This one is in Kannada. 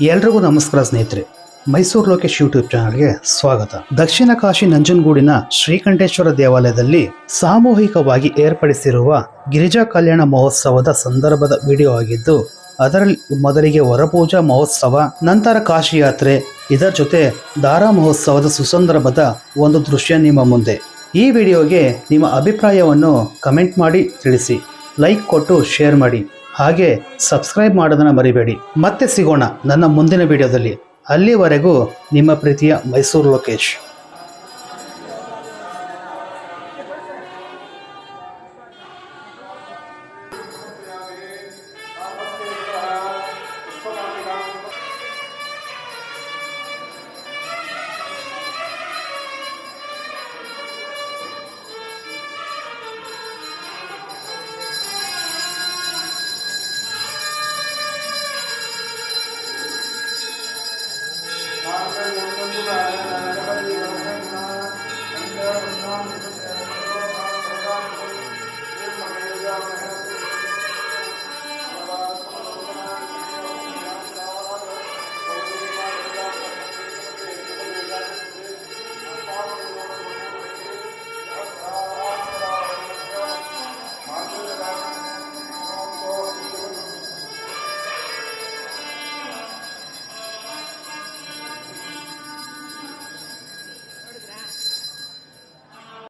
ಎಲ್ರಿಗೂ ನಮಸ್ಕಾರ ಸ್ನೇಹಿತರೆ. ಮೈಸೂರು ಲೋಕೇಶ್ ಯೂಟ್ಯೂಬ್ ಚಾನಲ್ಗೆ ಸ್ವಾಗತ. ದಕ್ಷಿಣ ಕಾಶಿ ನಂಜನಗೂಡಿನ ಶ್ರೀಕಂಠೇಶ್ವರ ದೇವಾಲಯದಲ್ಲಿ ಸಾಮೂಹಿಕವಾಗಿ ಏರ್ಪಡಿಸಿರುವ ಗಿರಿಜಾ ಕಲ್ಯಾಣ ಮಹೋತ್ಸವದ ಸಂದರ್ಭದ ವಿಡಿಯೋ ಆಗಿದ್ದು, ಅದರಲ್ಲಿ ಮೊದಲಿಗೆ ವರಪೂಜಾ ಮಹೋತ್ಸವ, ನಂತರ ಕಾಶಿ ಯಾತ್ರೆ, ಇದರ ಜೊತೆ ದಾರಾ ಮಹೋತ್ಸವದ ಸುಸಂದರ್ಭದ ಒಂದು ದೃಶ್ಯ ನಿಮ್ಮ ಮುಂದೆ. ಈ ವಿಡಿಯೋಗೆ ನಿಮ್ಮ ಅಭಿಪ್ರಾಯವನ್ನು ಕಮೆಂಟ್ ಮಾಡಿ ತಿಳಿಸಿ, ಲೈಕ್ ಕೊಟ್ಟು ಶೇರ್ ಮಾಡಿ, ಹಾಗೆ ಸಬ್ಸ್ಕ್ರೈಬ್ ಮಾಡೋದನ್ನು ಮರಿಬೇಡಿ. ಮತ್ತೆ ಸಿಗೋಣ ನನ್ನ ಮುಂದಿನ ವಿಡಿಯೋದಲ್ಲಿ. ಅಲ್ಲಿವರೆಗೂ ನಿಮ್ಮ ಪ್ರೀತಿಯ ಮೈಸೂರು ಲೋಕೇಶ್.